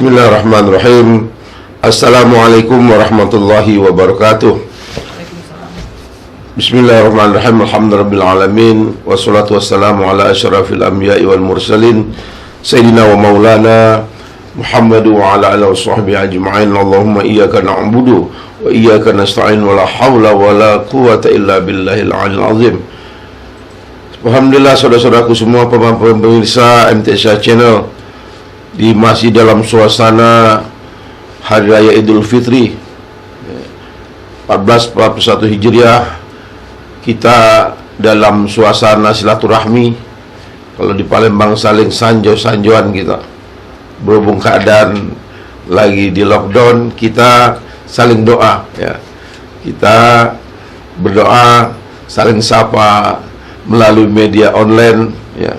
Bismillahirrahmanirrahim. Assalamualaikum warahmatullahi wabarakatuh. Bismillahirrahmanirrahim. Alhamdulillahirabbil alamin wassalatu wassalamu ala asyrafil anbiya'i wal mursalin sayyidina wa maulana Muhammad wa ala alihi washabbihi ajma'in. Allahumma iyyaka na'budu wa iyyaka nasta'in wa la haula wa la quwwata illa billahil aliyil azim. Alhamdulillah, saudara-saudaraku semua pemirsa MTSA Channel, masih dalam suasana Hari Raya Idul Fitri 1441 Hijriah, kita dalam suasana silaturahmi. Kalau di Palembang saling sanjo-sanjoan kita. Berhubung keadaan lagi di lockdown, kita saling doa ya. Kita berdoa, saling sapa melalui media online ya.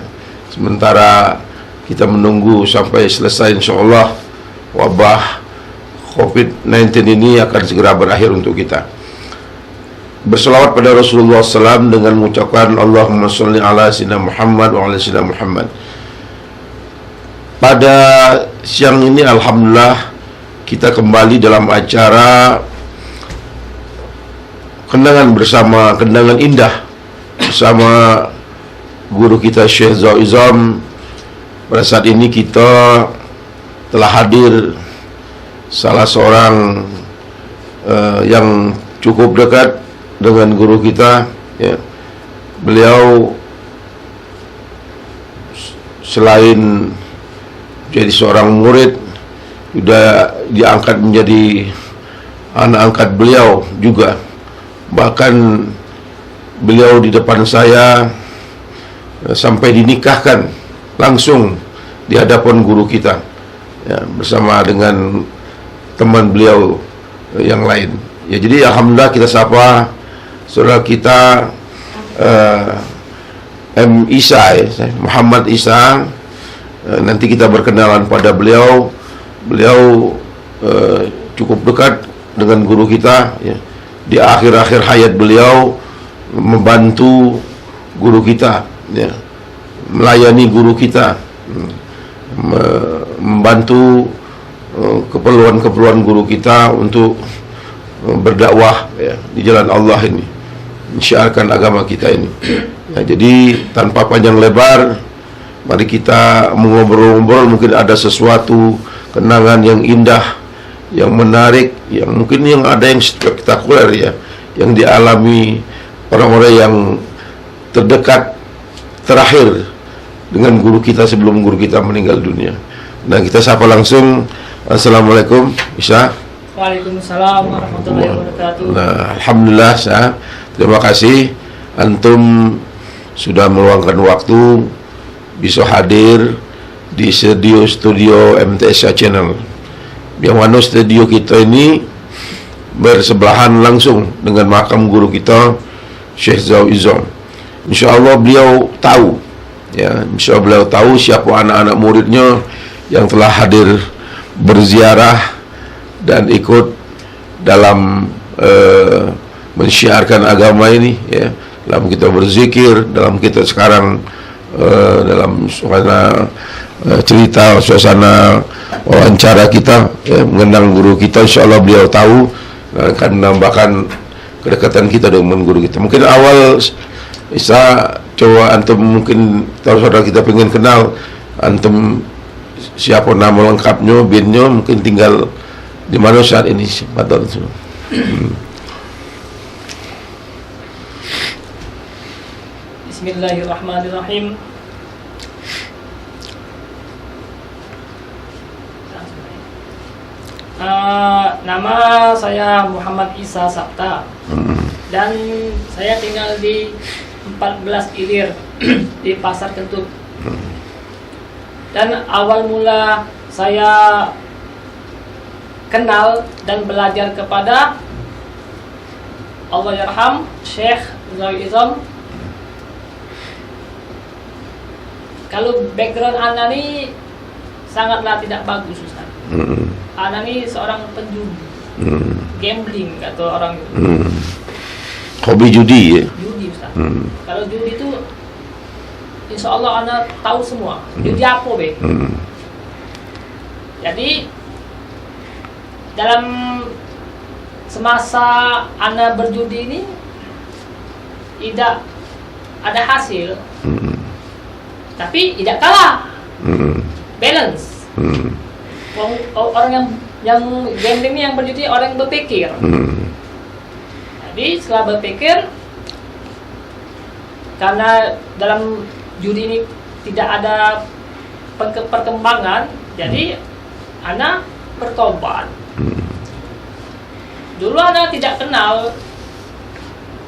Sementara kita menunggu sampai selesai, insyaallah wabah COVID-19 ini akan segera berakhir untuk kita. Berselawat pada Rasulullah SAW dengan mengucapkan Allahumma sholli ala sayyidina Muhammad wa ala sayyidina Muhammad. Pada siang ini alhamdulillah kita kembali dalam acara kenangan indah bersama guru kita Syekh Zaw Izam. Pada saat ini kita telah hadir salah seorang yang cukup dekat dengan guru kita ya. Beliau selain jadi seorang murid, sudah diangkat menjadi anak angkat beliau juga. Bahkan beliau di depan saya sampai dinikahkan langsung di hadapan guru kita ya, bersama dengan teman beliau yang lain ya. Jadi alhamdulillah kita sapa saudara kita M. Isa ya, Muhammad Isa. Nanti kita berkenalan pada beliau. Beliau cukup dekat dengan guru kita ya. Di akhir-akhir hayat beliau membantu guru kita ya, melayani guru kita, membantu keperluan-keperluan guru kita untuk berdakwah ya, di jalan Allah ini, menyiarkan agama kita ini ya. Jadi tanpa panjang lebar, mari kita mengobrol-ngobrol. Mungkin ada sesuatu kenangan yang indah, yang menarik, yang mungkin yang ada yang spektakuler ya, yang dialami orang-orang yang terdekat terakhir dengan guru kita sebelum guru kita meninggal dunia. Nah, kita sapa langsung. Assalamualaikum Isa. Waalaikumsalam warahmatullahi wabarakatuh. Nah, alhamdulillah Sa. Terima kasih antum sudah meluangkan waktu bisa hadir di studio MTSA Channel. Yang mana studio kita ini bersebelahan langsung dengan makam guru kita Syekh Zaw Izam. InsyaAllah beliau tahu ya, InsyaAllah beliau tahu siapa anak-anak muridnya yang telah hadir berziarah dan ikut dalam mensiarkan agama ini ya. Dalam kita berzikir, dalam kita sekarang dalam suasana cerita, suasana wawancara kita ya, mengenang guru kita. InsyaAllah beliau tahu dan akan menambahkan kedekatan kita dengan guru kita. Mungkin awal Isa, coba antum mungkin tahu saudara kita pengen kenal antum siapa, nama lengkapnya, binnya, mungkin tinggal di mana saat ini. Padahal Bismillahirrahmanirrahim. Nama saya Muhammad Isa Sabta dan saya tinggal di 14 Ilir di Pasar Kentut. Dan awal mula saya kenal dan belajar kepada Allahyarham Syekh Zaw Izam. Kalau background Ana ini sangatlah tidak bagus, Ustaz. Ana ini seorang penjudi, gambling atau orang hobi judi ya. Judi, Ustaz. Kalau judi itu insya Allah Ana tahu semua. Judi apa be? Jadi dalam semasa Anda berjudi ini tidak ada hasil, tapi tidak kalah, balance. Orang yang gambling ini, yang berjudi, orang yang berpikir. Jadi setelah berpikir, karena dalam judi ini tidak ada perkembangan, jadi Anda bertobat. Dulu Anda tidak kenal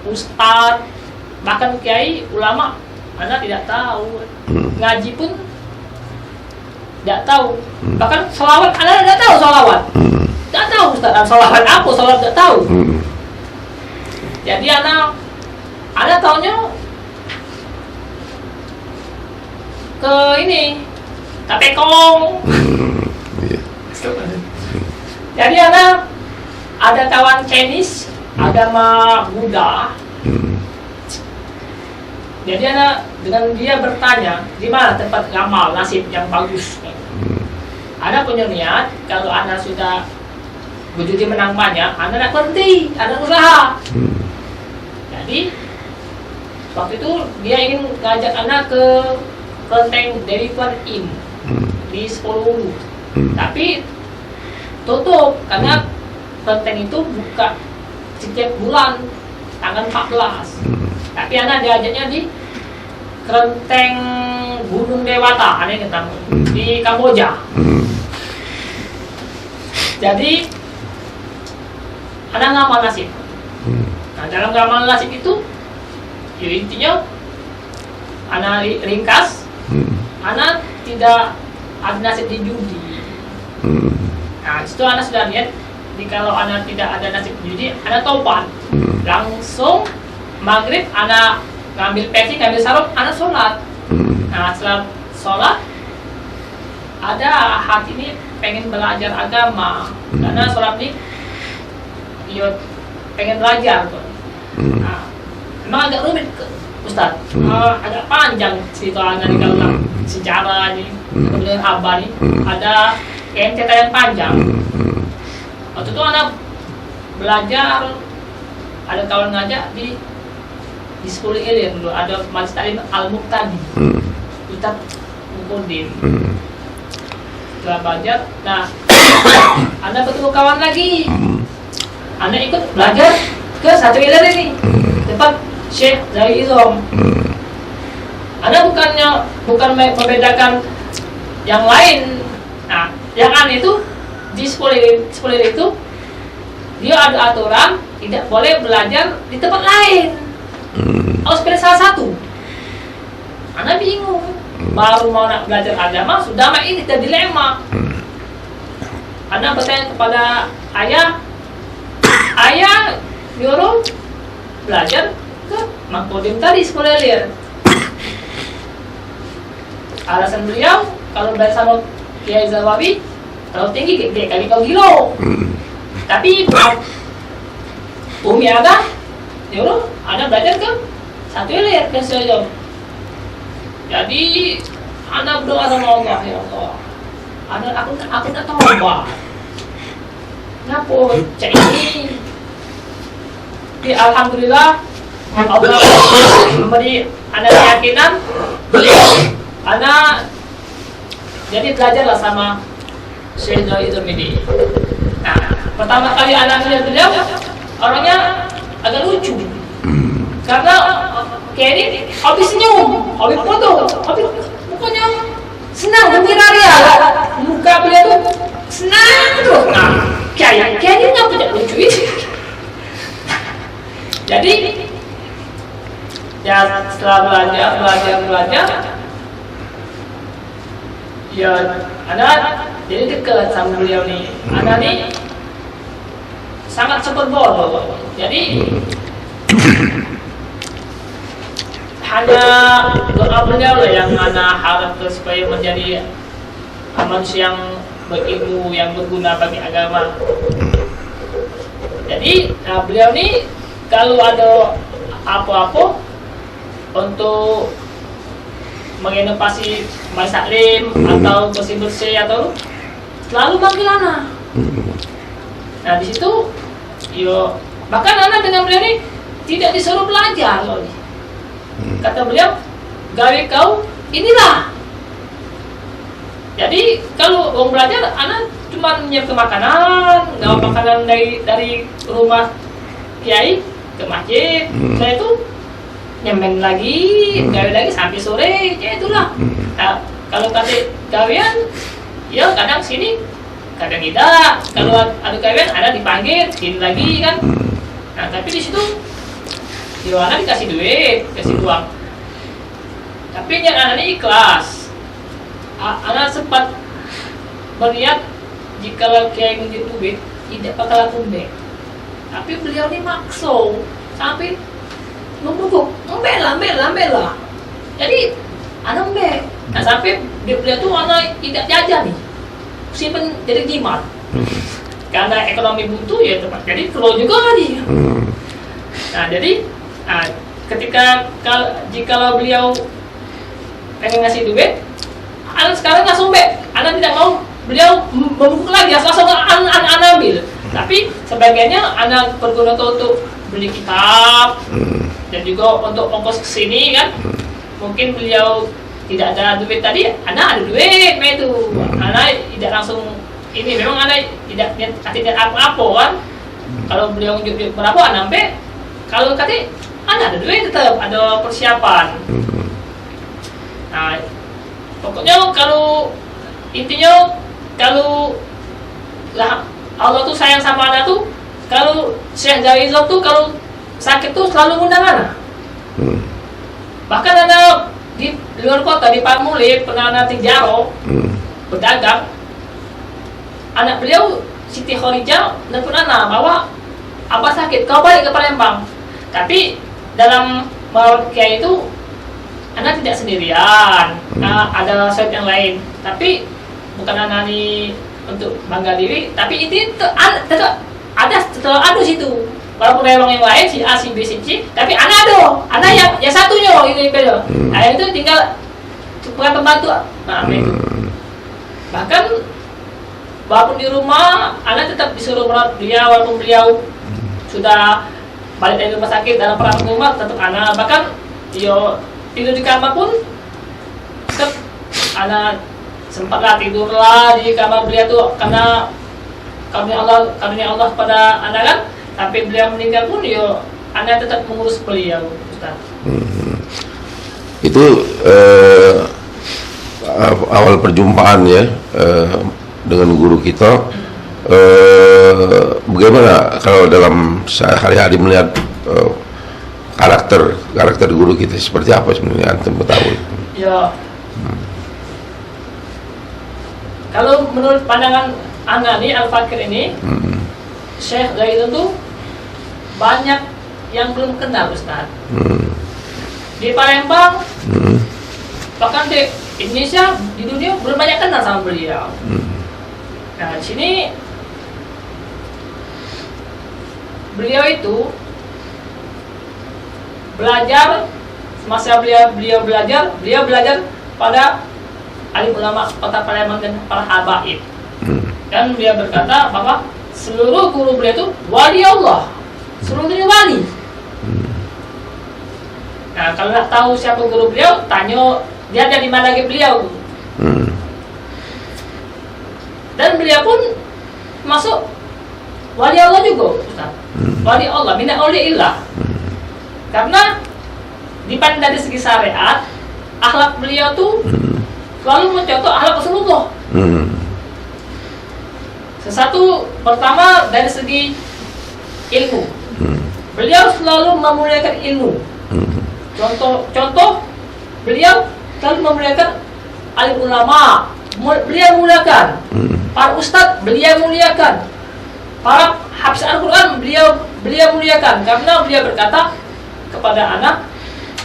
ustadz, bahkan kiai, ulama, Anda tidak tahu. Ngaji pun tidak tahu. Bahkan sholawat Anda tidak tahu sholawat. Tidak tahu ustadz, sholawat apa, sholawat tidak tahu. Jadi Anda taunya ke ini, tapekong. Jadi ada kawan Chinese, agama Buddha. Jadi dengan dia bertanya, di mana tempat ngamal nasib yang bagus. Anda punya niat, kalau Anda sudah berjudi menang banyak, Anda nak berhenti, Anda usaha. Jadi waktu itu dia ingin ngajak Anda ke kelenteng Dewi Kwan Im di Sepuluh. Tapi tutup karena kelenteng itu buka setiap bulan tanggal 14. Tapi Anda diajaknya di kelenteng Gunung Dewata, aneh ketemu di Kamboja. Jadi Anda ngamal nasib. Nah, dalam ngamal nasib itu, ya intinya Anda ringkas, Anda tidak ada nasib di judi. Nah, itu Anda sudah lihat. Jadi kalau Anda tidak ada nasib di judi, Anda tobat. Langsung maghrib Anda ngambil peci, ngambil sarung, Anda sholat. Nah, setelah sholat, ada hati ini pengen belajar agama. Karena sholat ini, ya pengen belajar. Nah, memang agak rumit, Ustaz. Agak panjang cerita Anda di dalam sejarah ini, kemudian Abah ini, ada cerita yang panjang. Waktu itu Anda belajar, ada kawan ngajak di Sekolah Ilir dulu, ada Majlis Taklim Al-Muqtadi, Ustaz Mukodin. Setelah belajar, nah Anda bertemu kawan lagi, Anda ikut belajar ke satu Ilir ini, tempat Syekh Zawi Izom. Anda bukan membedakan yang lain. Nah, yang aneh itu di sekolah itu dia ada aturan tidak boleh belajar di tempat lain. Harus pilih salah satu. Anda bingung. Baru mau nak belajar agama sudah ini kita dilema. Anda bertanya kepada ayah, ayah nyuruh belajar ke Makodim tadi sekolah liar. Alasan beliau kalau belajar sama Kiai Zawabi terlalu tinggi, gede kali kau gilo. Tapi Umi ada nyuruh Anda belajar ke satu liar ke Sejom. Jadi Anda berdoa sama Allah, ya Allah, aku nak taubat. Kenapa cek ini? Tapi alhamdulillah Allah memberi Anda keyakinan. Anda jadi belajarlah sama Syekh Zawi Izom ini. Nah, pertama kali Anda melihat beliau, orangnya agak lucu. Karena kayak ini habis senyum, habis foto, habis pokoknya senang, gembira dia. Muka beliau tuh senang terus. Nah, kayaknya nggak punya lucu itu. Jadi ya setelah belajar, ya Anda jadi dekat sama beliau nih. Anda nih sangat super bodoh. Jadi hanya doa beliau lah yang Anda harap supaya menjadi manusia yang berilmu, yang berguna bagi agama. Jadi beliau nih kalau ada apa-apa untuk menginovasi Majlis Taklim atau bersih-bersih atau selalu manggil anak. Nah di situ, bahkan anak dengan beliau ini tidak disuruh belajar loh. Kata beliau, gawe kau inilah. Jadi kalau mau belajar, anak cuma nyiapkan makanan, gawa makanan dari rumah kiai ke masjid. Saya itu nyemen lagi, gawe lagi sampai sore, ya itulah. Nah, kalau kata gawean, ya kadang sini, kadang tidak. Kalau ada gawean, ada dipanggil, sini lagi kan. Nah, tapi di situ, anak dikasih duit, kasih uang. Tapi anak ini ikhlas. Anak sempat melihat jika kiai minta duit, tidak bakal tumbe. Tapi beliau ini makso sampai membukuk, membela. Jadi anak mbek. Nah sampai beliau tuh anak tidak jajan nih, simpen jadi jimat. Karena ekonomi butuh ya tempat. Jadi keluar juga lagi. Nah jadi ketika jika beliau pengen ngasih duit, anak sekarang langsung mbek. Anak tidak mau, beliau membukuk lagi, langsung anak ambil. Tapi sebagiannya anak berguna untuk beli kitab dan juga untuk ongkos kesini kan. Mungkin beliau tidak ada duit tadi, anak ada duit, itu anak tidak langsung ini. Memang anak tidak apa-apa kan. Kalau beliau unjuk berapa anak sampai, kalau kata anak ada duit tetap ada persiapan. Nah, pokoknya kalau intinya kalau lah Allah tuh sayang sama anak tuh, kalau Syekh Zaizal tuh kalau sakit tuh selalu ngundang anak. Bahkan anak di luar kota di Pamuli pernah anak Tijaro berdagang. Anak beliau Siti Khorijah nelfon anak bahwa apa sakit, kau balik ke Palembang. Tapi dalam merawat kiai itu anak tidak sendirian. Ada syekh yang lain. Tapi bukan anak ini untuk bangga diri, tapi itu tetap ada situ. Walaupun memang yang lain si A, si B, si C, tapi anak yang satunya ini beda. Nah itu tinggal bukan pembantu. Nah itu. Bahkan walaupun di rumah, anak tetap disuruh merawat beliau, walaupun beliau sudah balik dari rumah sakit dalam perawatan rumah, tetap anak. Bahkan tidur di kamar pun tetap anak sempatlah tidurlah di kamar beliau tuh karena karunia Allah pada anak kan. Tapi beliau meninggal pun anak tetap mengurus beliau, Ustaz. Itu awal perjumpaan ya dengan guru kita. Bagaimana kalau dalam sehari-hari melihat karakter guru kita seperti apa sebenarnya antum ketahui? Ya. Kalau menurut pandangan anak nih Al-Fakir ini, Syekh Zaizal tuh banyak yang belum kenal Ustaz. Di Palembang, bahkan di Indonesia, di dunia belum banyak kenal sama beliau. Nah di sini beliau itu belajar, semasa beliau belajar pada alim ulama kota Palembang dan para habaib. Dan beliau berkata bahwa seluruh guru beliau itu wali Allah, seluruhnya wali. Nah kalau nak tahu siapa guru beliau, tanya dia dari mana lagi beliau. Dan beliau pun masuk wali Allah juga, Ustaz. Wali Allah, min auliillah. Karena dipandang dari segi syariat, akhlak beliau tuh selalu mencontoh akhlak Rasulullah. Sesuatu pertama dari segi ilmu, beliau selalu memuliakan ilmu. Contoh beliau selalu memuliakan alim ulama, beliau muliakan. Para ustadz beliau muliakan. Para hafiz Al-Quran beliau muliakan. Karena beliau berkata kepada anak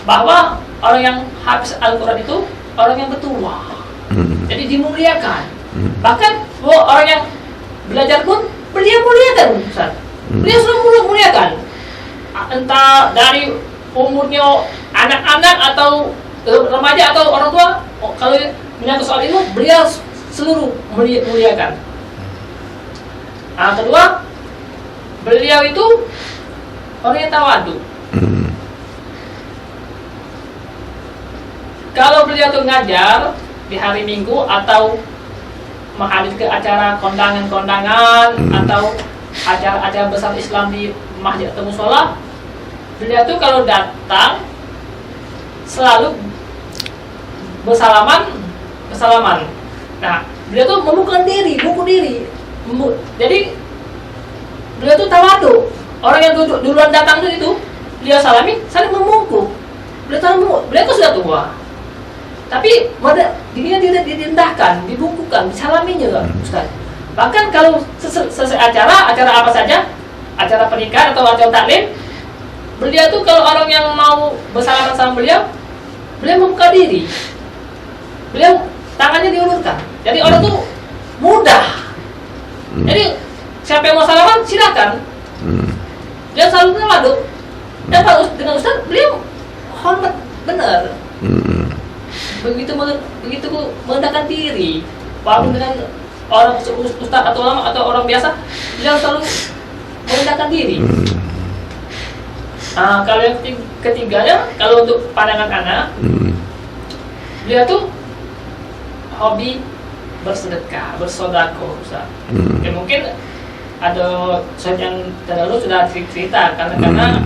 bahwa orang yang hafiz Al-Quran itu orang yang bertuah. Jadi dimuliakan. Bahkan orang yang belajar pun beliau muliakan, Ustaz. Beliau selalu muliakan. Entah dari umurnya anak-anak atau remaja atau orang tua, kalau menyangkut soal ilmu, beliau seluruh muliakan. Nah, kedua, beliau itu orang yang tawadu. Kalau beliau tuh ngajar di hari Minggu atau menghadir ke acara kondangan-kondangan atau acara-acara besar Islam di masjid atau musola, beliau tuh kalau datang selalu bersalaman. Nah, beliau tuh membuka diri. Jadi beliau tuh tawadu. Orang yang duluan datang itu beliau salami, saling membungkuk. Beliau tuh sudah tua. Tapi dirinya direndahkan, dibungkukkan, disalaminya kan, Ustaz. Bahkan kalau selesai acara apa saja, acara pernikahan atau acara taklim, beliau tuh kalau orang yang mau bersalaman sama beliau membuka diri. Beliau tangannya diulurkan. Jadi orang tuh mudah. Jadi siapa yang mau salaman silakan. Dia selalu tawadu. Dan kalau dengan Ustaz, beliau hormat benar. Begitu merendahkan diri. Walaupun dengan orang ustaz atau ulama atau orang biasa, beliau selalu merendahkan diri. Nah, kalau yang ketiganya, kalau untuk pandangan anak, beliau tuh hobi bersedekah, bersedekah, Ustaz. Ya mungkin ada Ustaz yang terdahulu sudah cerita karena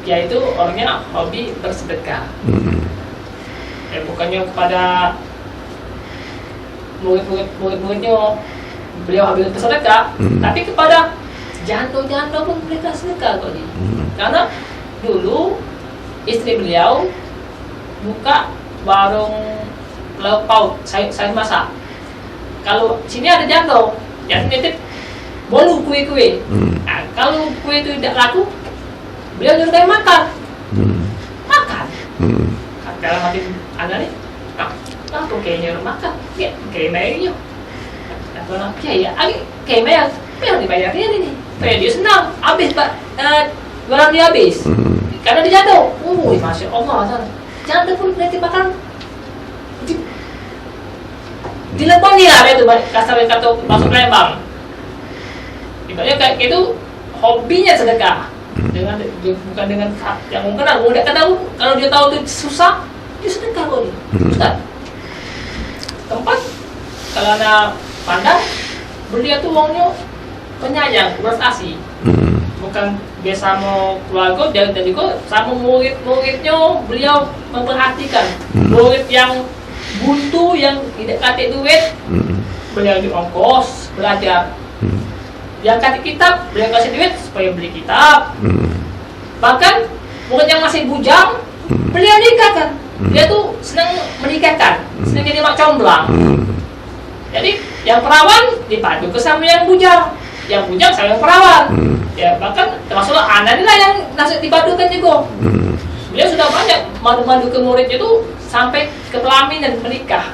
dia itu orangnya hobi bersedekah. Ya bukannya kepada murid-muridnya beliau hobi bersedekah, tapi kepada janda pun mereka sedekah kok. Karena dulu istri beliau buka warung lauk pauk, sayur masak. Kalau sini ada janda yang nitip bolu kue-kue. Nah, kalau kue itu tidak laku, beliau nyuruh saya makan. Dalam hati anda nih, apa kayaknya makan? Ya, kayaknya ya, kayaknya dibayarnya ini. Kayak dia senang, habis pak, barang dia habis. Karena dia jatuh. Masya Allah, janda pun nanti makan. Dileponi lah itu kasar kata masuk Lembang. Ibaratnya kayak gitu, hobinya sedekah. Bukan dengan yang mungkin nggak tahu, kalau dia tahu itu susah, dia sedekah kok nih. Ustaz, tempat kalau anak pandang, beliau tuh uangnya penyayang, beras asih. Bukan biasa mau keluarga, dan juga sama murid-muridnya beliau memperhatikan. Murid yang buntu, yang tidak kasih duit, beliau diongkos belajar. Yang kasih kitab, beliau kasih duit supaya beli kitab. Bahkan murid yang masih bujang, beliau nikahkan. Dia tuh senang menikahkan, senang jadi mak comblang. Jadi yang perawan dipadu ke sama yang bujang sama yang perawan. Ya bahkan termasuklah anak lah yang nasib dipadukan juga. Beliau sudah banyak madu-madu ke murid itu sampai ke pelamin dan menikah.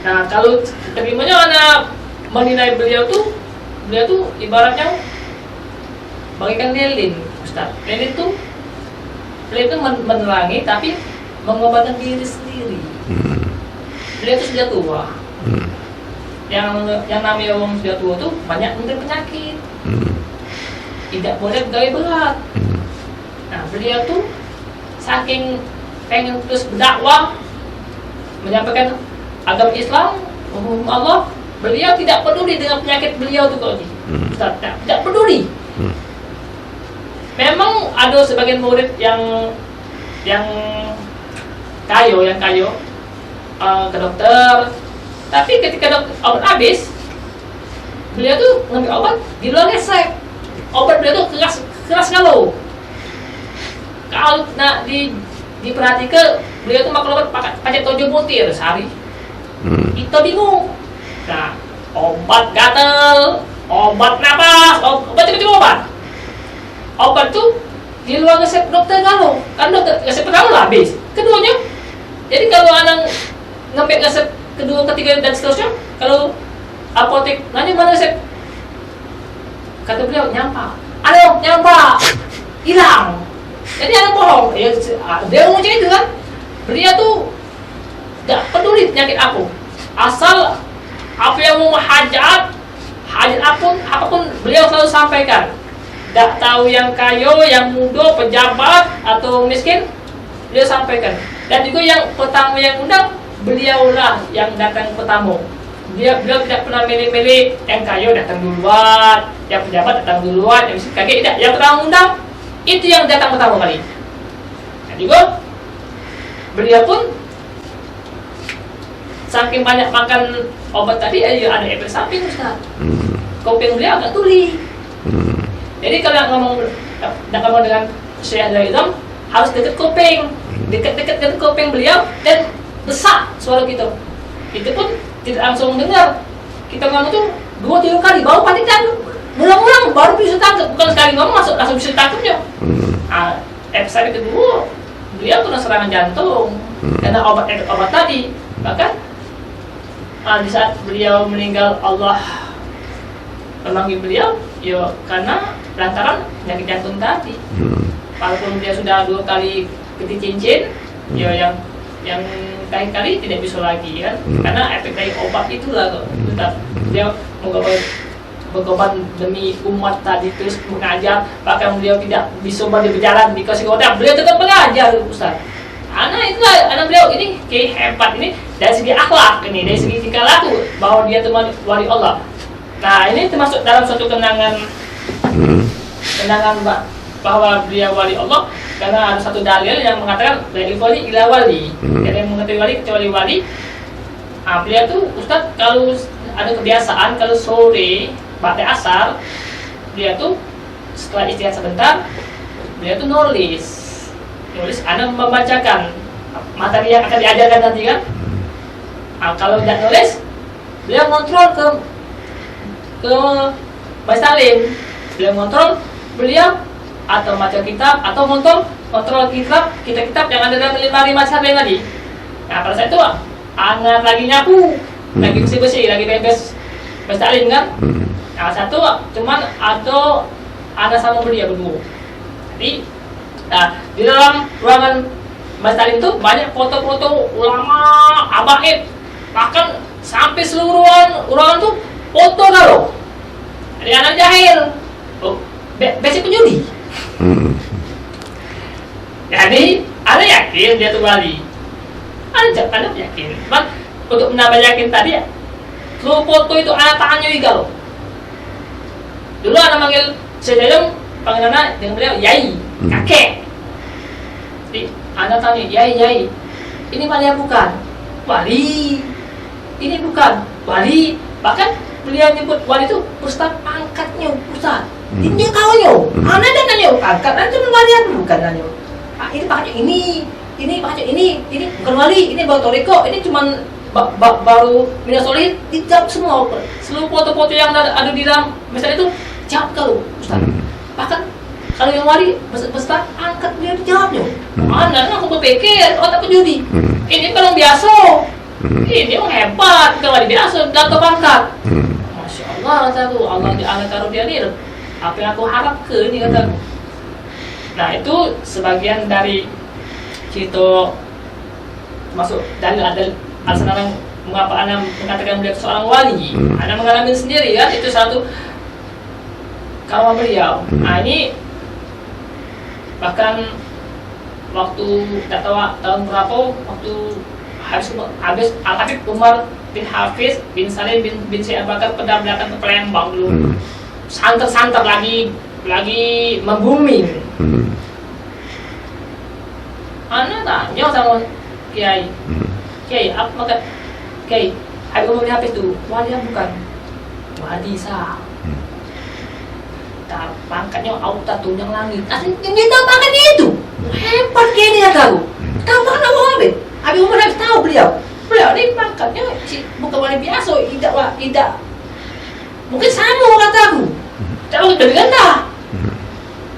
Nah, kalau terimanya anak menilai beliau tuh ibaratnya bagaikan lilin, Ustaz. Lilin tuh menerangi tapi mengobati diri sendiri. Beliau itu sudah tua. Yang namanya orang sudah tua tuh banyak menderita penyakit. Tidak boleh bergaya berat. Nah, beliau tuh saking pengen terus berdakwah, menyampaikan agama Islam, hukum Allah, beliau tidak peduli dengan penyakit beliau tuh kalau tidak peduli. Memang ada sebagian murid yang kayo ke dokter, tapi ketika obat habis, beliau tuh ngambil obat di luar resep. Obat beliau tuh keras kalau diperhatikan beliau tuh makan obat pakai 7 butir sehari. Kita bingung. Nah, obat gatal, obat napas, obat tuh di luar resep dokter kalau kan dokter resep pertama lah habis, keduanya. Jadi kalau anak ngambil resep kedua, ketiga dan seterusnya, kalau apotek nanya mana resep, kata beliau nyampa, hilang. Jadi anak bohong. Ya, dia ngomongnya itu kan, beliau tuh gak peduli penyakit aku, asal apa yang mau hajat apapun beliau selalu sampaikan. Tak tahu yang kaya, yang muda, pejabat atau miskin, beliau sampaikan. Dan juga yang pertama yang undang, beliaulah yang datang pertama. Beliau tidak pernah milih-milih yang kaya datang duluan, yang pejabat datang duluan, yang miskin kaget tidak. Yang pertama undang itu yang datang pertama kali. Dan juga beliau pun saking banyak makan obat tadi, ada efek samping Ustaz. Kuping beliau agak tuli. Jadi kalau ngomong dengan Syekh Zaidam harus dekat kuping, dekat kuping beliau dan besar suara kita. Itu pun tidak langsung dengar. Kita ngomong tuh 2-3 kali baru pasti tangkap. Ulang-ulang baru bisa tangkap, bukan sekali ngomong langsung bisa tangkapnya. Episode kedua beliau kena serangan jantung karena obat tadi. Bahkan di saat beliau meninggal, Allah memanggil beliau ya karena lantaran penyakit jantung tadi. Walaupun dia sudah 2 kali ganti cincin, ya yang kali tidak bisa lagi kan, karena efek dari obat itulah kok. Dia berkorban demi umat tadi, terus mengajar, bahkan beliau tidak bisa berjalan dikasih obat, beliau tetap mengajar Ustaz. Anak beliau ini kayak hebat ini dari segi akhlak, ini dari segi tingkah laku bahwa dia teman wali Allah. Nah ini termasuk dalam suatu kenangan bahwa beliau wali Allah, karena ada satu dalil yang mengatakan dari wali ila wali, jadi yang mengetahui wali kecuali wali. Beliau tuh Ustaz kalau ada kebiasaan kalau sore pada asar dia tuh setelah istirahat sebentar dia tuh nulis anak membacakan materi yang akan diajarkan nanti kan. Kalau tidak nulis beliau kontrol ke Mas Salim, beliau kontrol beliau atau baca kitab atau kontrol kitab yang ada dalam lemari Mas Salim tadi. Nah pada saat itu anak lagi nyapu, lagi bersih-bersih, lagi beres Mas Salim kan. Nah satu cuman atau anak sama beliau berdua. Jadi di dalam ruangan Mas Salim itu banyak foto-foto ulama, abaid, bahkan sampai seluruh ruangan tuh foto kalau dari anak jahil, basic penjudi. Jadi ada yakin dia tuh wali, ada yakin. Cuman untuk menambah yakin tadi ya, seluruh foto itu anak tangannya igal. Dulu anak manggil Syekh panggilannya dengan beliau Yai, kakek. Jadi anak tanya, Yai, ini wali bukan? Wali. Ini bukan wali. Bahkan beliau nyebut wali itu Ustaz pangkatnya Ustaz. Ini kawannya. Anak dan nanya pangkat, nanti walian bukan nanya. Ini pangkatnya ini pangkatnya ini bukan wali, ini baru toriko, ini cuman baru minyak solid, dijawab semua. Seluruh foto-foto yang ada di dalam misalnya itu jawab kalau Ustaz. Bahkan kalau yang wali besar angkat dia dijawabnya. Anak aku berpikir otak penjudi. Ini kalau biasa. Ini yang hebat, bukan wali biasa, jatuh pangkat. Masya Allah kataku, Allah taruh dia ni. Apa yang aku harap ke ini kataku. Nah itu sebagian dari cerita masuk dalil alasan orang mengapa anak mengatakan beliau seorang wali. Anak mengalami sendiri kan, itu satu kalau beliau. Nah ini bahkan waktu tak tahu tahun berapa, waktu habis Al-Habib Umar bin Hafiz bin Salim bin Syekh Abu Bakar pendampingan ke Palembang dulu, santer lagi membumi. Anak tanya sama Kiai, apa maka Kiai Habib Umar bin Hafiz itu wali bukan? Wali sah. Pangkatnya auta tunjang langit. Dia tahu pangkatnya itu. Hebat kayak ini kata aku. Tahu pangkat Abu Habib. Habib Umar Habib tahu beliau ini pangkatnya bukan wali biasa, tidak mungkin sama kata aku. Tidak lebih rendah.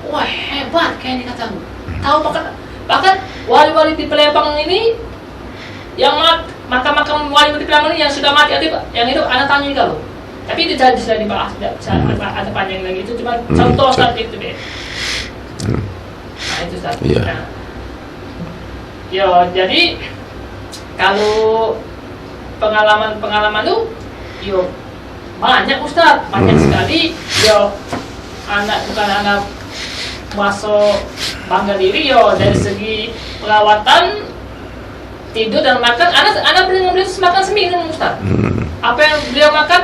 Wah hebat kayak ini kata aku. Tahu pangkat. Bahkan wali-wali di Palembang ini yang makam-makam wali di Palembang ini yang sudah mati yang itu anak tanya kalau. Tapi itu sudah dibahas, ada panjang lagi, itu cuma contoh saat itu deh. Nah itu Ustaz. Nah, jadi kalau pengalaman itu yo banyak Ustaz, banyak sekali. Yo bukan anak masuk bangga diri yo dari segi perawatan, tidur dan makan. Anak beliau makan seminggu Ustaz. Apa yang beliau makan,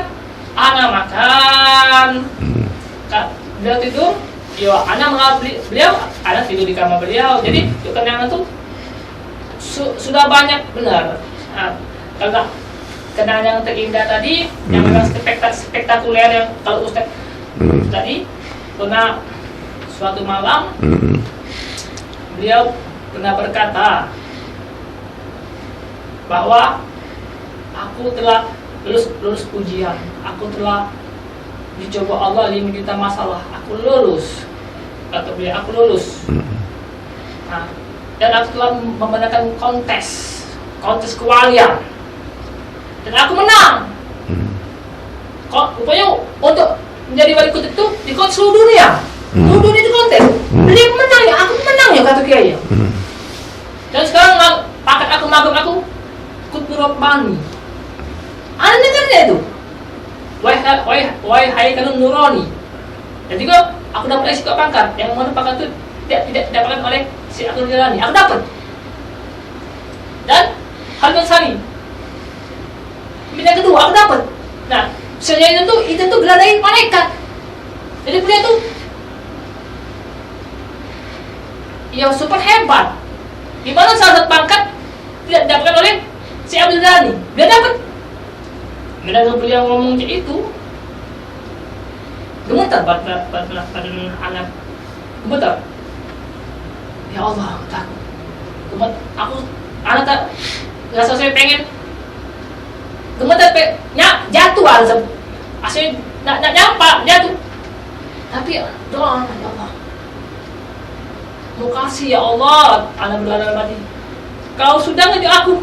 anak makan. Beliau tidur, yo anak mengabdi beliau, anak tidur di kamar beliau. Jadi kenangan tuh sudah banyak benar. Kalau kenangan yang terindah tadi, yang memang spektakuler yang kalau Ustaz tadi pernah suatu malam beliau pernah berkata bahwa aku telah lulus ujian, aku telah dicoba Allah 5 juta masalah, aku lulus, kata beliau, aku lulus. Nah, dan aku telah memenangkan kontes kewalian dan aku menang. Kok rupanya untuk menjadi wali kutub itu di seluruh dunia. Seluruh dunia itu kontes. Beliau menang ya, aku menang ya, kata kiai. Dan sekarang paket aku magang aku Kutbu Rabbani. Anda dengarnya itu? Wahai Haikalun Nurani. Dan juga aku dapat isi pangkat yang mana pangkat itu tidak didapatkan oleh si Abdul Jalani. Aku dapat. Dan hal yang sani. Bidang kedua aku dapat. Nah, selain itu tuh geladai malaikat. Jadi beliau tuh ya super hebat. Di mana salah satu pangkat tidak didapatkan oleh si Abdul Jalani. Dia dapat. Mendengar beliau ngomong itu, gemetar badan anak, gemetar. Ya Allah, aku anak tak rasa saya pengen gemetar, jatuh aja, asli nak nyampak jatuh. Tapi doa ya Allah, mau kasih ya Allah, anak berlana mati. Kau sudah ngajak aku.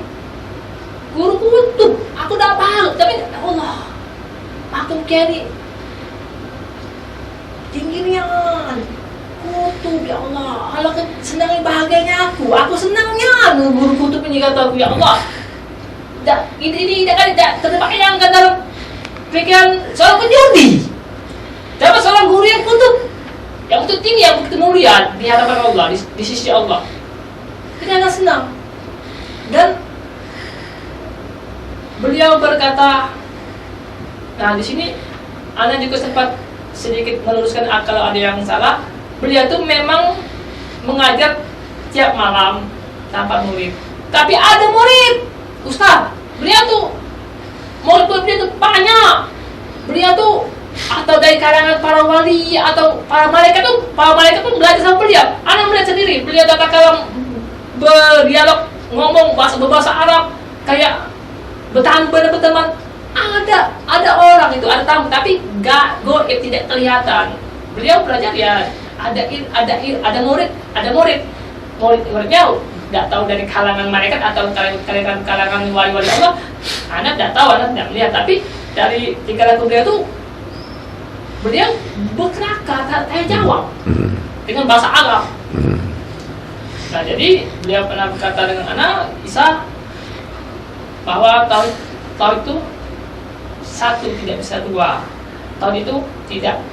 Guru kutub, aku dah paham, tapi ya Allah, aku kiri tingginya kutub ya Allah. Kalau senangnya bahagianya aku senangnya guru kutub ini, kata aku ya Allah. Ini tidak terpakai yang dalam pikiran seorang penjudi. Dapat seorang guru yang kutub, yang begitu tinggi, yang begitu mulia di hadapan Allah, di sisi Allah. Kita akan senang. Dan beliau berkata, nah di sini Anda juga sempat sedikit meluruskan kalau ada yang salah. Beliau tuh memang mengajar tiap malam tanpa murid, tapi ada murid, Ustaz. Beliau tuh murid beliau tuh banyak. Beliau tuh atau dari kalangan para wali atau para malaikat pun belajar sama beliau. Anda melihat sendiri, beliau datang kalau berdialog, ngomong berbahasa Arab kayak berteman, ada orang itu, ada tamu, tapi gak goib, tidak kelihatan. Beliau belajar ya, ada muridnya tidak tahu dari kalangan malaikat atau kalangan wali-wali Allah. Anak tidak tahu, anak tidak melihat, tapi dari tingkah laku beliau itu, beliau berkelakar, saya jawab dengan bahasa Arab. Nah, jadi beliau pernah berkata dengan anak Isa bahwa tahun itu satu, tidak bisa dua. Tahun itu tidak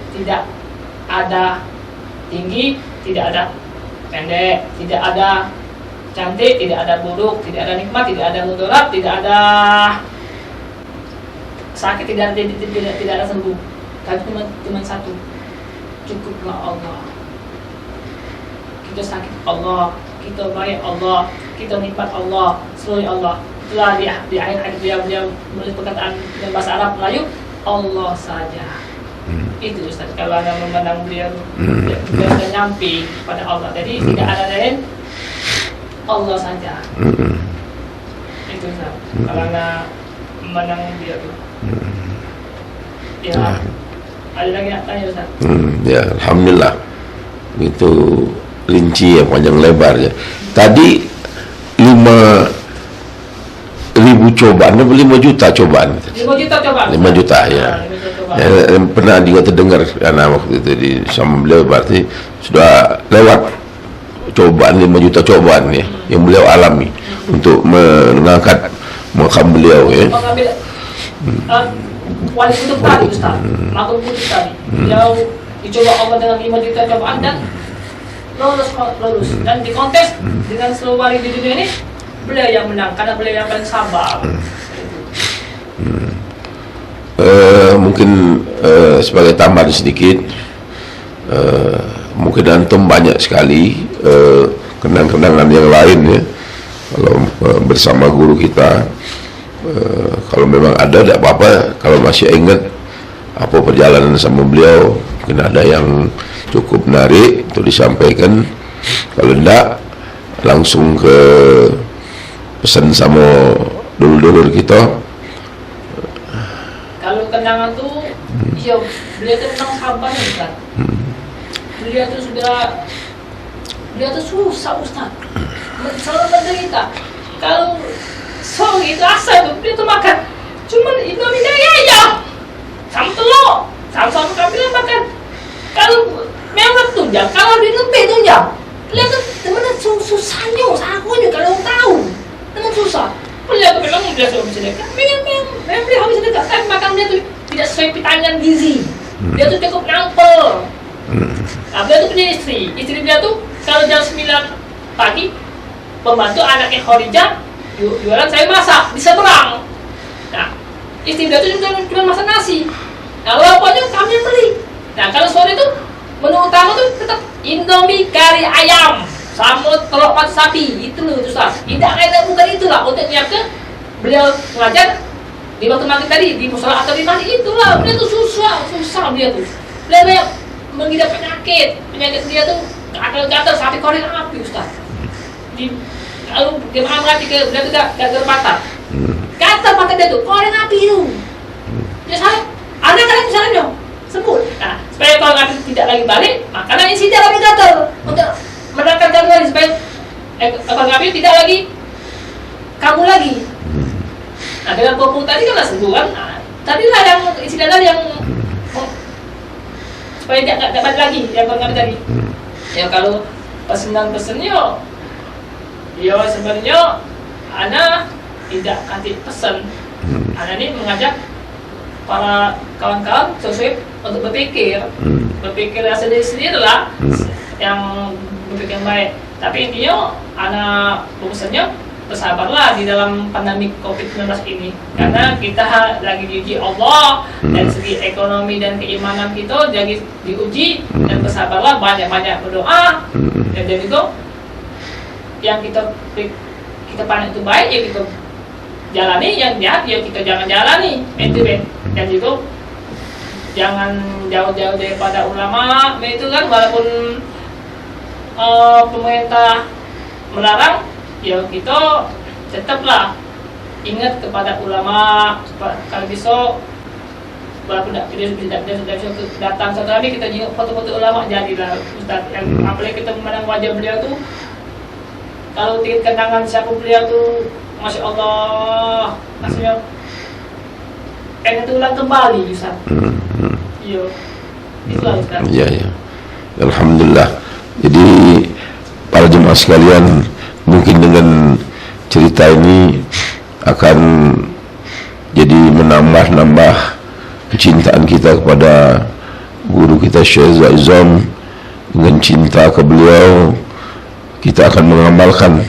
ada tinggi, tidak ada pendek, tidak ada cantik, tidak ada buruk, tidak ada nikmat, tidak ada mudarat, tidak ada sakit, tidak ada sembuh. Tapi cuma satu, cukuplah Allah. Kita sakit Allah, kita baik Allah, kita nikmat Allah, seluruh Allah. Setelah di akhir hadis beliau menulis perkataan dalam bahasa Arab Melayu, Allah saja. Itu Ustaz, kalau Anda memandang beliau sudah nyampe pada Allah. Jadi tidak ada lain, Allah saja. Itu Ustaz, kalau Anda memandang beliau itu. Ya, ada lagi nak tanya Ustaz? Ya, alhamdulillah. Itu rinci ya, panjang lebar ya. Tadi 5.000 cobaan, 5 juta cobaan. 5 juta cobaan. 5 juta ya. Ya, pernah juga terdengar karena waktu itu di sama beliau, berarti sudah lewat cobaan 5 juta cobaan ya yang beliau alami untuk mengangkat makam beliau ya. wali kutub tadi Ustaz, makhluk kutub tadi. Beliau dicoba Allah dengan 5 juta cobaan dan lulus dan di kontes dengan seluruh wali di dunia ini beliau yang menang karena beliau yang paling sabar. Mungkin sebagai tambahan sedikit, mungkin antum banyak sekali kenang-kenangan yang lain ya kalau bersama guru kita. Kalau memang ada, tidak apa-apa. Kalau masih ingat apa perjalanan sama beliau, mungkin ada yang cukup menarik itu disampaikan. Kalau tidak, langsung ke pesan sama dulur-dulur kita. Kalau kenangan tuh, ya beliau tuh memang sabar Ustaz. Beliau tuh susah Ustaz, selalu menderita. Kalau sore itu asal tuh dia tuh makan cuman Indomie dari ayam sama telur sama kambing makan. Kalau memang tunjang, kalau di lebih tunjang, beliau tuh temen susahnya, sakunya kalau tahu memang susah. Beliau tuh memang beliau sudah bisa dekat, memang beliau bisa dekat, tapi makan beliau tuh tidak sesuai vitamin gizi. Dia tuh cukup nampel. Nah, beliau tuh punya istri beliau tuh kalau jam 9 pagi pembantu anaknya Khadijah jualan saya masak di seberang. Nah, istri dia tuh cuma masak nasi. Nah, lauknya kami yang beli. Nah, kalau sore itu menu utama tuh tetap Indomie kari ayam sama telur mata sapi. Itu loh Ustaz. Tidak kayak bukan itulah untuk nyiapkan. Beliau mengajar di waktu maghrib tadi di musola atau di mana itulah. Beliau tuh susah dia tuh. Beliau banyak mengidap penyakit dia tuh gatal sampai koreng api Ustaz. Lalu dia mengamati ke beliau tuh gagal mata. Gatal mata dia tuh, koreng api itu. Ya saya, anak kalian misalnya sembuh. Nah, supaya koreng api tidak lagi balik, makanya isi dia lebih gatal untuk menangkan januari supaya koreng api tidak lagi kambuh lagi. Nah, dengan popung tadi kan sembuh kan. Nah, tadilah yang isi dalam yang supaya tidak dapat lagi yang koreng api tadi. Ya kalau pesennya ya sebenarnya Ana tidak kasih pesan. Ana ini mengajak para kawan-kawan sesuai untuk berpikir sendiri lah yang berpikir yang baik. Tapi intinya Ana pesannya bersabarlah di dalam pandemi COVID-19 ini karena kita lagi diuji Allah dari segi ekonomi dan keimanan kita jadi diuji dan bersabarlah banyak-banyak berdoa dan jadi itu yang kita pandang itu baik ya kita jalani, yang jahat ya kita jangan jalani itu dan juga jangan jauh-jauh daripada ulama itu kan walaupun pemerintah melarang ya kita tetaplah ingat kepada ulama kalau bisa walaupun tidak bisa datang satu hari kita jenguk foto-foto ulama jadilah Ustaz yang apalagi kita memandang wajah beliau tuh kalau tingkat kenangan siapa beliau tuh Masya Allah maksudnya pengen ulang kembali Ustaz. Iya itulah Ustaz. Iya Alhamdulillah. Jadi para jemaah sekalian, mungkin dengan cerita ini akan jadi menambah kecintaan kita kepada guru kita Syekh Zaizam. Dengan cinta ke beliau kita akan mengamalkan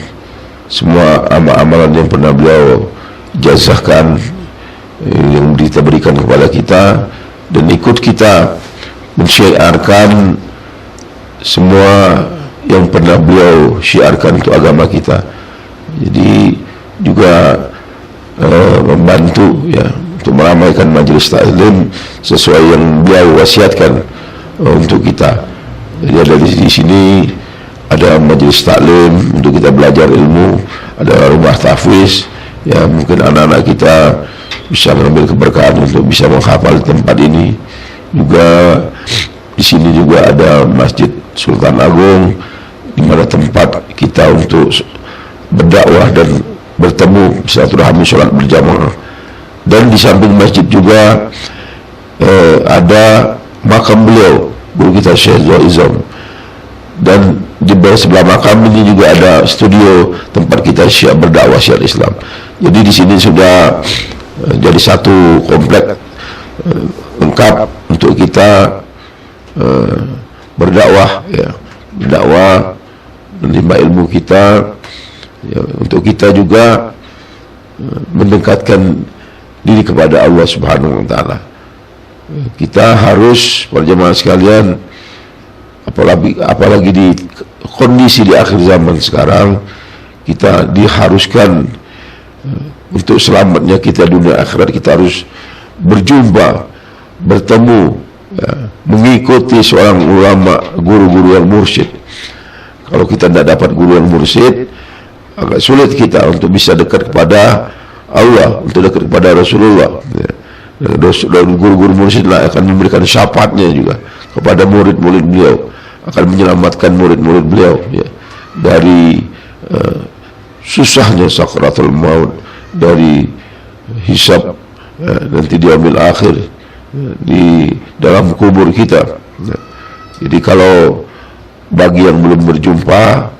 semua amal-amalan yang pernah beliau jazahkan, yang kita berikan kepada kita, dan ikut kita mensyiarkan semua yang pernah beliau syiarkan untuk agama kita. Jadi juga membantu ya untuk meramaikan majelis taklim sesuai yang beliau wasiatkan untuk kita. Jadi ada di sini ada majelis taklim untuk kita belajar ilmu, ada rumah tahfiz ya, mungkin anak-anak kita bisa mengambil keberkahan untuk bisa menghafal tempat ini. Juga di sini juga ada Masjid Sultan Agung di mana tempat kita untuk berdakwah dan bertemu silaturahmi sholat berjamaah. Dan di samping masjid juga ada makam beliau guru kita Syekh Zaizam, dan di sebelah makam ini juga ada studio tempat kita syiar berdakwah syiar Islam. Jadi di sini sudah jadi satu komplek lengkap untuk kita berdakwah, ya, berdakwah, menimba ilmu kita, ya, untuk kita juga mendekatkan diri kepada Allah Subhanahu wa taala. Kita harus, para jemaah sekalian, apalagi di kondisi di akhir zaman sekarang, kita diharuskan untuk selamatnya kita dunia akhirat, kita harus berjumpa, bertemu, ya, mengikuti seorang ulama, guru-guru yang mursyid. Kalau kita tidak dapat guru yang mursyid, agak sulit kita untuk bisa dekat kepada Allah, untuk dekat kepada Rasulullah, ya. Dan guru-guru mursyid lah akan memberikan syafaatnya juga kepada murid-murid beliau, akan menyelamatkan murid-murid beliau, ya, dari susahnya sakaratul maut, dari hisab, ya, nanti di yaumil akhir, ya, di dalam kubur kita, ya. Jadi kalau bagi yang belum berjumpa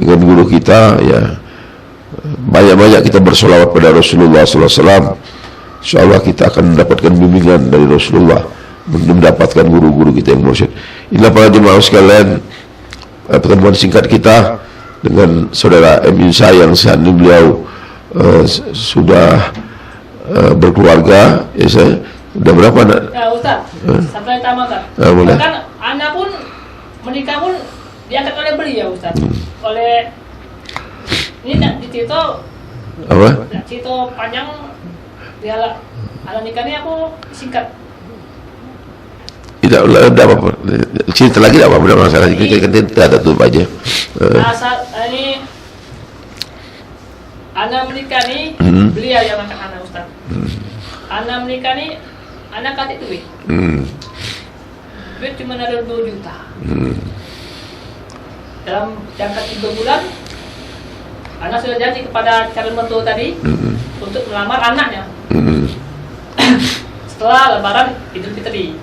dengan guru kita, ya, banyak-banyak kita bersolawat pada Rasulullah SAW. InsyaAllah kita akan mendapatkan bimbingan dari Rasulullah, mendapatkan guru-guru kita yang mursyid. Inilah para jemaah sekalian, pertemuan singkat kita dengan saudara M. Insa yang saat ini beliau sudah berkeluarga. Ya, saya sudah berapa nak? Ya Ustaz, sampai tamat. Bahkan anak pun menikah pun diangkat oleh beliau, Ustaz. Oleh ini nak Cito apa? Cito panjang dia ala nikahnya aku singkat. Tidak apa-apa. Cerita lagi tidak apa-apa, masalah kita ada tutup aja. Saat ini anak menikah nih, beliau yang angkat anak, Ustaz. Anak menikah nih, anak kasih duit. Duit cuma ada 2 juta. Dalam jangka 3 bulan, anak sudah janji kepada calon mertua tadi untuk melamar anaknya. Setelah Lebaran Idul Fitri.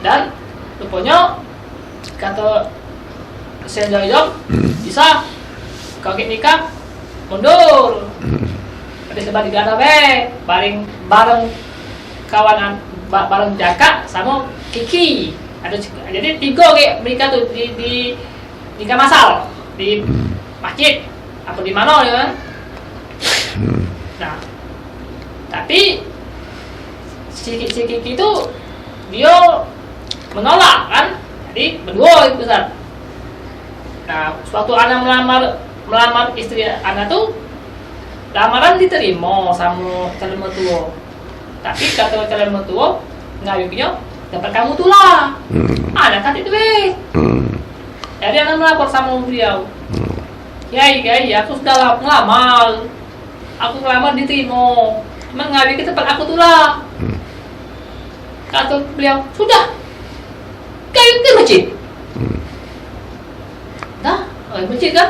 Dan rupanya kata Senda Idom bisa kakek nikah mundur. Ada sebab digana bareng kawanan bareng Jaka sama Kiki. Jadi 3 kayak menikah tuh di nikah masal di masjid apa di mana ya kan? Nah, tapi si Kiki itu dia menolak kan, jadi berdua itu Ustaz. Nah, suatu anak melamar istri anak tuh, lamaran diterima sama calon mertua. Tapi kata calon mertua, ngayunya dapat kamu tuh lah. Anak kan itu Jadi anak melapor sama beliau. Kiai, aku sudah ngelamar. Aku ngelamar diterima. Mengawi ke tempat aku tuh lah. Kata beliau, sudah. Kayu ke masjid. Nah, masjid kan?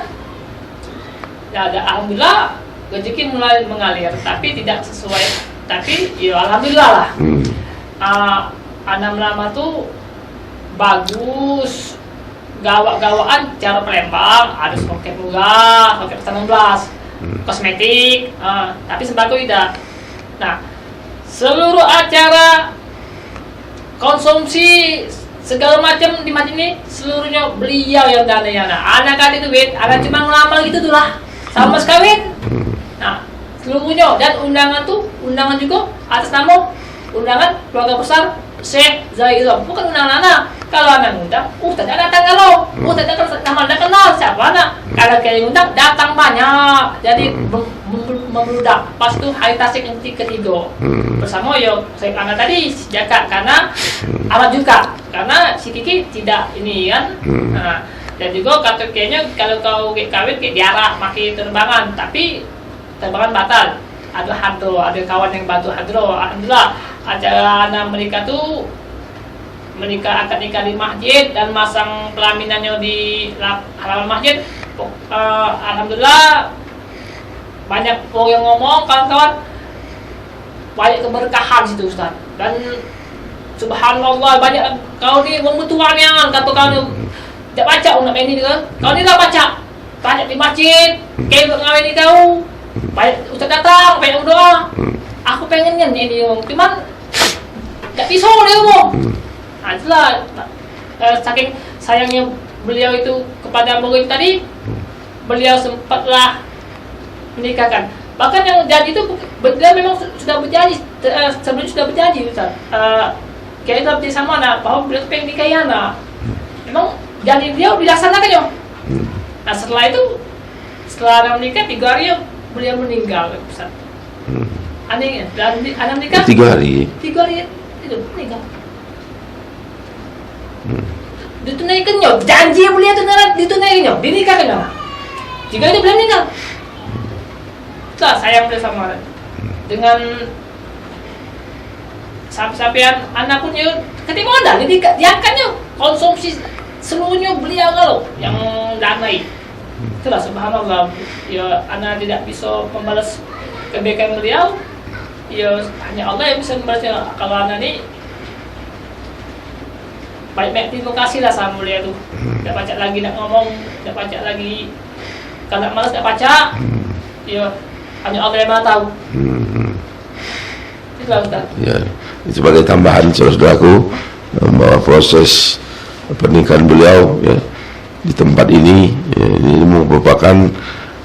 Ya, alhamdulillah rezeki mulai mengalir, tapi tidak sesuai. Tapi ya alhamdulillah lah. Anak melamar tuh bagus. Gawak-gawakan cara Palembang, ada soket murah, soket 19, kosmetik, tapi sembako tidak. Nah, seluruh acara konsumsi segala macam di masjid ini seluruhnya beliau yang dananya. Nah, anak kan itu duit, anak cuma ngelamar gitu tuh lah, sama mas kawin. Nah, seluruhnya dan undangan juga atas nama undangan keluarga besar Syekh Zaidom, bukan undangan anak. Kalau anak undang, Ustaz datang kalau, Ustaz datang nama anda kenal siapa anak. Kalau kayak undang datang banyak, jadi membludak. Pas itu hari tasik yang ketiga bersama yo saya anak tadi Jaka karena alat juga karena si Kiki tidak ini kan. Nah, dan juga kata kayaknya kalau kau kawin kayak diarak makin terbangan, tapi terbangan batal. Ada hadro, ada kawan yang bantu hadro. Alhamdulillah acara anak menikah tuh akad nikah di masjid dan masang pelaminannya di halaman masjid. Alhamdulillah banyak orang yang ngomong, kawan-kawan banyak keberkahan situ Ustaz. Dan subhanallah banyak kau ni membutuhannya kata kau ni tak baca untuk ini kan. Kau ni lah baca banyak di masjid, kayak ngawin ni kau. Banyak Ustaz datang, banyak doa. aku pengennya ini Om, cuman nggak bisa dia Om. Nah itulah saking sayangnya beliau itu kepada Mogoing tadi, beliau sempatlah menikahkan. Bahkan yang jadi itu beliau memang sudah berjanji, sebelum sudah berjanji Ustaz. Kita berjanji sama anak bahwa beliau pengen nikahi anak. Memang janji beliau dilaksanakan ya. Nah setelah itu, setelah anak menikah 3 hari beliau meninggal Ustaz. Anehnya, dan anak menikah 3 hari. 3 hari itu meninggal. Ditunaikan nyo, janji beliau itu ditunaikan nyo, dinikahkan nyo. 3 hari beliau meninggal. Itulah sayang beliau sama anak. Dengan sampai-sampean anak pun yuk ketika modal diangkatnya konsumsi seluruhnya beliau kalau yang danai. Itulah subhanallah ya, anak tidak bisa membalas kebaikan beliau ya, hanya Allah yang bisa membalasnya. Kalau anak ini baik-baik terima kasih lah sama beliau tuh. Tidak baca lagi, nak ngomong, tidak baca lagi, kalau malas tidak baca ya, hanya Allah yang maha tahu. Itulah Ustaz. Ya, itu sebagai tambahan saudaraku bahwa proses pernikahan beliau ya di tempat ini ya, ini merupakan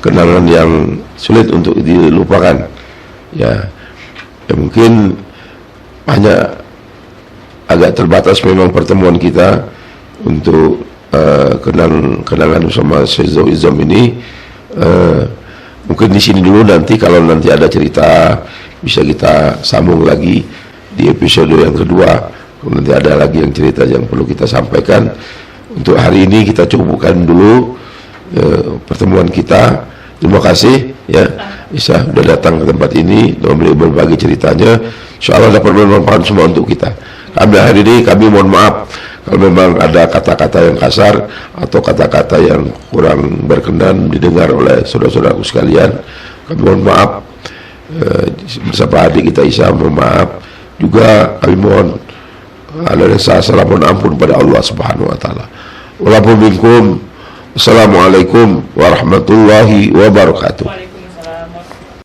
kenangan yang sulit untuk dilupakan ya, mungkin hanya agak terbatas memang pertemuan kita untuk kenangan bersama Syekh Zawi Izam ini. Mungkin di sini dulu, nanti kalau nanti ada cerita bisa kita sambung lagi di episode yang kedua. Kalau nanti ada lagi yang cerita yang perlu kita sampaikan. Untuk hari ini kita cukupkan dulu pertemuan kita. Terima kasih ya Isa sudah datang ke tempat ini dan berbagi ceritanya. Insyaallah dapat bermanfaat semua untuk kita. Kami hari ini mohon maaf kalau memang ada kata-kata yang kasar atau kata-kata yang kurang berkenan didengar oleh saudara-saudaraku sekalian. Kami mohon maaf bersama adik kita Isa, mohon maaf juga. Kami mohon ada salah mohon ampun pada Allah Subhanahu wa taala. Walaupun minkum. Assalamualaikum warahmatullahi wabarakatuh.